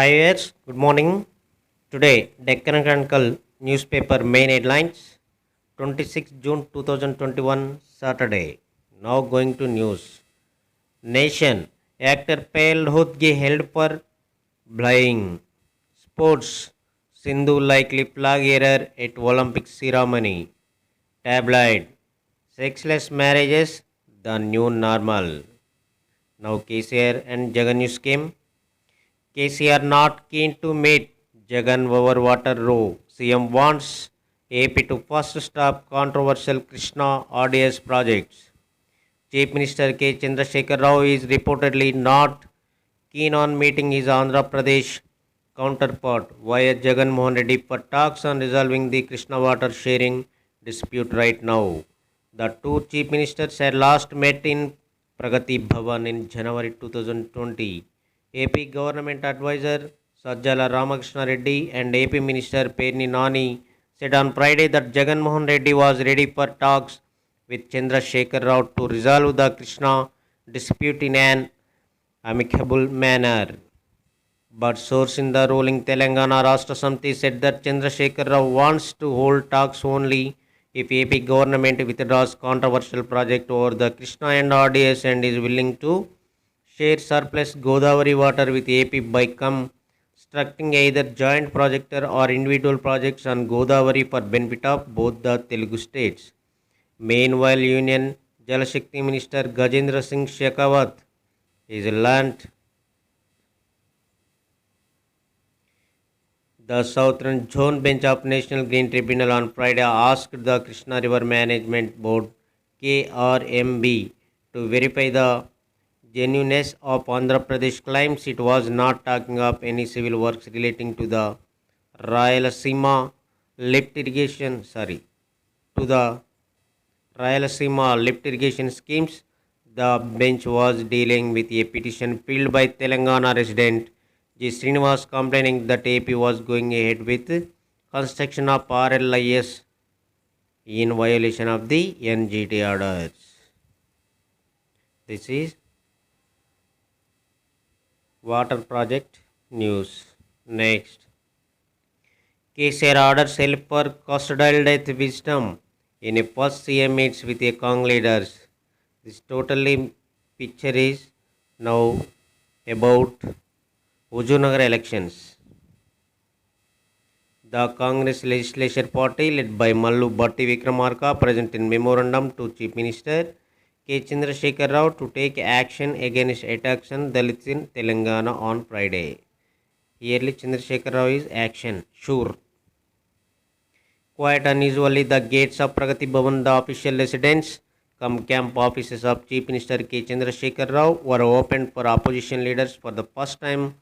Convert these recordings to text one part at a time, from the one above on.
Hi, viewers. Good morning. Today, Deccan Chronicle newspaper main headlines 26 June 2021 Saturday. Now going to news. Nation actor Payal Hodge held for blying. Sports Sindhu likely plug error at Olympic ceremony. Tabloid sexless marriages the new normal. Now KCR and Jagan news came. KCR not keen to meet Jagan over water row. CM wants AP to first stop controversial Krishna ODS projects. Chief Minister K. Chandrasekhar Rao is reportedly not keen on meeting his Andhra Pradesh counterpart via Jagan Mohan Reddy for talks on resolving the Krishna water sharing dispute right now. The two chief ministers had last met in Pragati Bhavan in January 2020. AP Government Advisor Sajjala Ramakrishna Reddy and AP Minister Perni Nani said on Friday that Jagan Mohan Reddy was ready for talks with Chandrasekhar Rao to resolve the Krishna dispute in an amicable manner. But source in the ruling Telangana Rashtra Samiti said that Chandrasekhar Rao wants to hold talks only if AP government withdraws controversial project over the Krishna and RDS and is willing to share surplus Godavari water with AP by constructing either joint project or individual projects on Godavari for benefit of both the Telugu states. Meanwhile, Union Jal Shakti Minister Gajendra Singh Shekhawat is learnt the Southern Zone Bench of National Green Tribunal on Friday asked the Krishna River Management Board KRMB to verify the genuineness of Andhra Pradesh claims it was not talking of any civil works relating to the Rayalaseema lift irrigation to the Rayalaseema lift irrigation schemes. The bench was dealing with a petition filed by Telangana resident G. Srinivas complaining that AP was going ahead with construction of RLIS in violation of the NGT orders. This is water project news. Next, KCR orders help for custodial death wisdom in a first CM meets with a Cong leaders. This totally picture is now about Huzurnagar elections. The Congress Legislature Party led by Mallu Bhatti Vikramarka present in memorandum to Chief Minister K. Chandrasekhar Rao to take action against attacks on Dalits in Telangana on Friday. Yearly Chandrasekhar Rao is action sure. Quite unusually, the gates of Pragati Bhavan, the official residence cum camp offices of Chief Minister K. Chandrasekhar Rao were opened for opposition leaders for the first time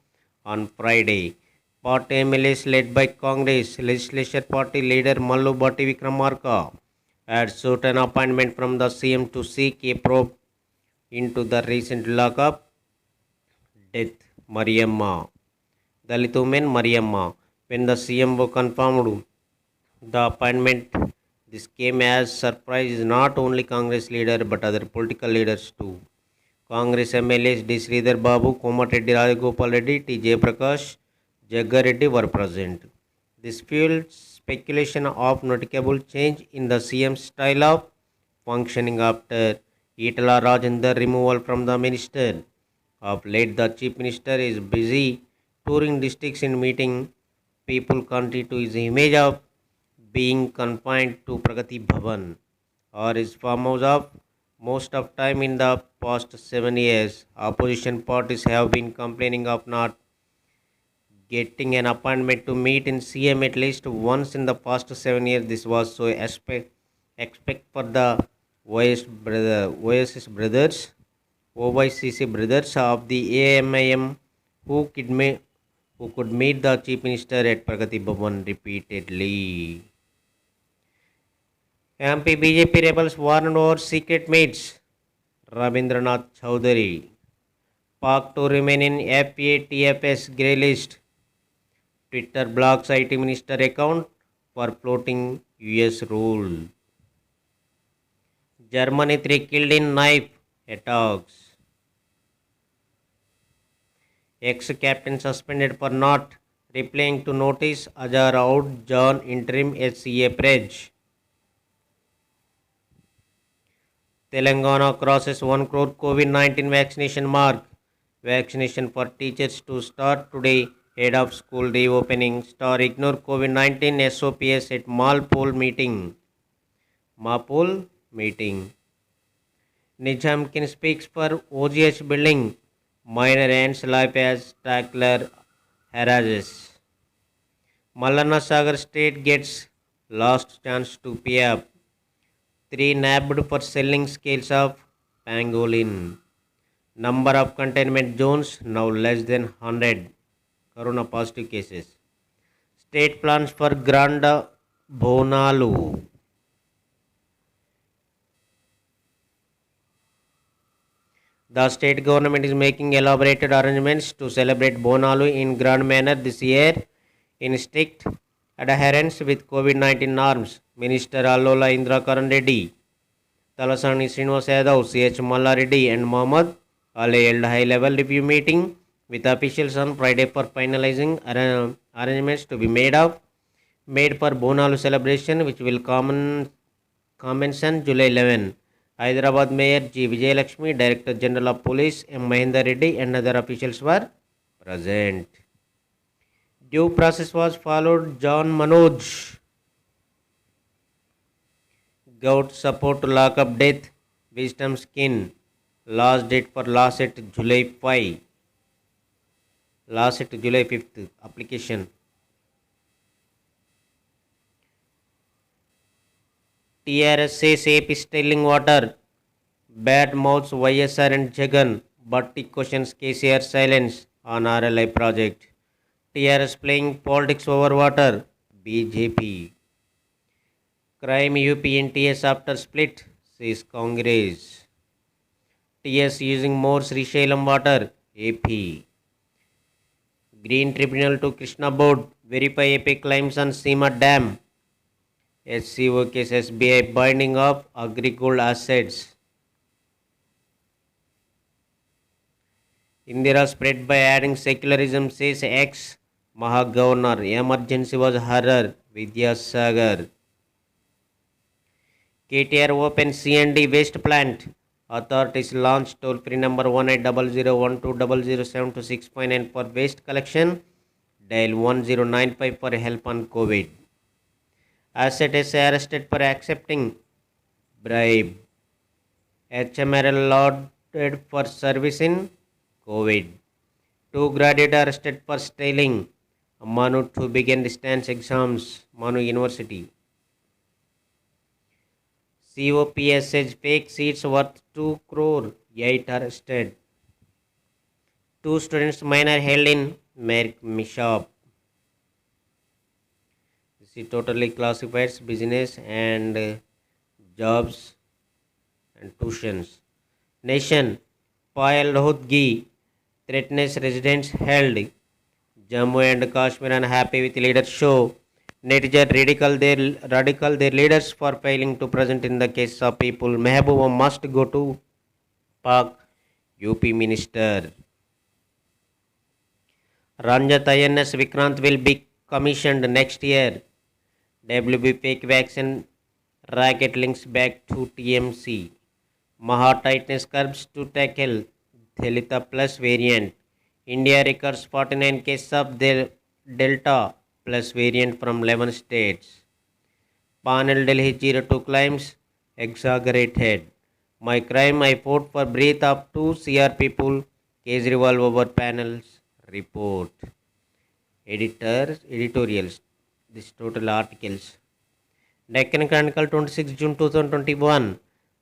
on Friday. Party MLAs led by Congress Legislature Party leader Mallu Bhatti Vikramarka had sought an appointment from the CM to seek a probe into the recent lockup death Mariamma, Dalit woman Mariamma. When the CMO confirmed the appointment, this came as surprise not only Congress leader but other political leaders too. Congress MLAs D. Sridhar Babu, Komareddy Rajagopal Reddy, T. Jayaprakash, Jaggareddy were present. This fueled speculation of noticeable change in the CM's style of functioning after Itala Rajendra removal from the minister. Of late, the Chief Minister is busy touring districts and meeting people contrary to his image of being confined to Pragati Bhavan or his farmhouse of most of time in the past 7 years. Opposition parties have been complaining of not getting an appointment to meet in CM at least once in the past 7 years. This was so expect for the OSS brothers, OYCC brothers of the AMIM who could meet the Chief Minister at Pragati Bhavan repeatedly. MP BJP rebels warned over secret meets. Rabindranath Chowdhury. Pak to remain in FATF's grey list. Twitter blocks IT Minister account for floating US rule. Germany 3 killed in knife attacks. Ex-captain suspended for not replying to notice. Azhar out, John interim SCA pledge. Telangana crosses 1 crore COVID-19 vaccination mark. Vaccination for teachers to start today ahead of school reopening. Star ignore COVID-19 SOPs at Malpol meeting. Mapol meeting. Nizamkin speaks for OGH building. Minor ends life as tackler harasses. Mallana Sagar State gets last chance to pay up. 3 nabbed for selling scales of pangolin. Number of containment zones now less than 100 corona positive cases. State plans for Granda Bonalu. The state government is making elaborated arrangements to celebrate Bonalu in grand manner this year in strict adherence with COVID-19 norms. Minister Allola Indra Karan Reddy, Talasani Srinivas Yadav, CH Mallareddy and Mohammad Ali held high-level review meeting with officials on Friday for finalizing arrangements to be made for Bonalu celebration, which will commence on July 11. Hyderabad Mayor G. Vijayalakshmi, Director General of Police M. Mahendra Reddy and other officials were present. Due process was followed. John Manoj. Gout support to lock up death. Wisdom skin. Last date for last at July 5. Last at July 5th. Application. TRS says AP stealing water. Bad mouths YSR and Jagan. Bhatti questions KCR silence on RLI project. TRS playing politics over water. BJP. Crime UP in TS after split, says Congress. TS using more Srisailam water. AP. Green Tribunal to Krishna Board. Verify AP claims on Seema Dam. SCO case SBI binding of agri-gold assets. Indira spread by adding secularism, says ex Mahagovernor. Emergency was horror. Vidyasagar. KTR open C&D waste plant. Authorities launched toll-free number 180012007269 for waste collection. Dial 1095 for help on COVID. Asset is arrested for accepting bribe. HMRL lauded for service in COVID. 2 graduates arrested for stealing. Manu to begin distance exams. Manu University. COPSH fake seats worth 2 crore. 8 arrested. 2 students minor held in Merck Mishap. This is totally classified business and jobs and tuitions. Nation. Payal Rohatgi threatens residents held. Jammu and Kashmir unhappy with leaders show. Netizen radical their leaders for failing to present in the case of people. Mehbooba must go to Pak. UP Minister. Ranjat INS Vikrant will be commissioned next year. WB fake vaccine racket links back to TMC. Maha tightness curbs to tackle Delta Plus variant. India records 49 cases of their Delta Plus variant from 11 states. Panel Delhi 02 claims exaggerated. My crime, I fought for breath of 2 CR people. Kejriwal over panels report. Editorials. This total articles. Deccan Chronicle 26 June 2021.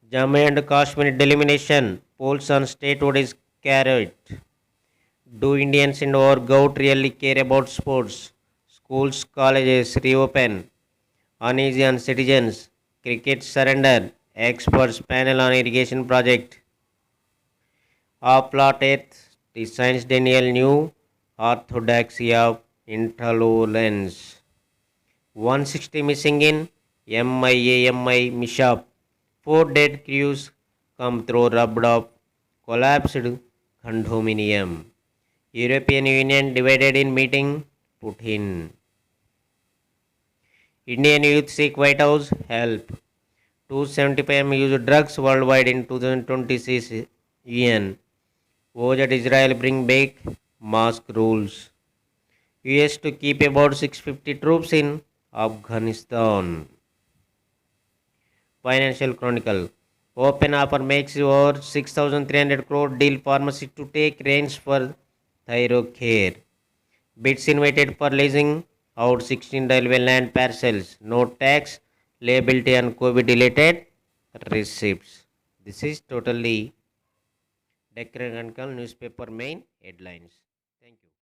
Jammu and Kashmir delimitation. Polls on statehood is carried. Do Indians in our gout really care about sports? Schools, colleges reopen. Uneasy on citizens. Cricket surrender. Experts panel on irrigation project. Off plot earth. The science Daniel new orthodoxy of intolerance. 160 missing in MIAMI Mishap. 4 dead crews come through rubbed off collapsed condominium. European Union divided in meeting Putin. Indian youth seek White House help. 275 use drugs worldwide in 2026 UN. Wars at Israel bring back mask rules. US to keep about 650 troops in Afghanistan. Financial Chronicle. Open offer makes over 6,300 crore deal pharmacy to take reins for Thyrocare. Bids invited for leasing out 16 railway land parcels. No tax liability on COVID related receipts. This is totally Deccan Chronicle newspaper main headlines.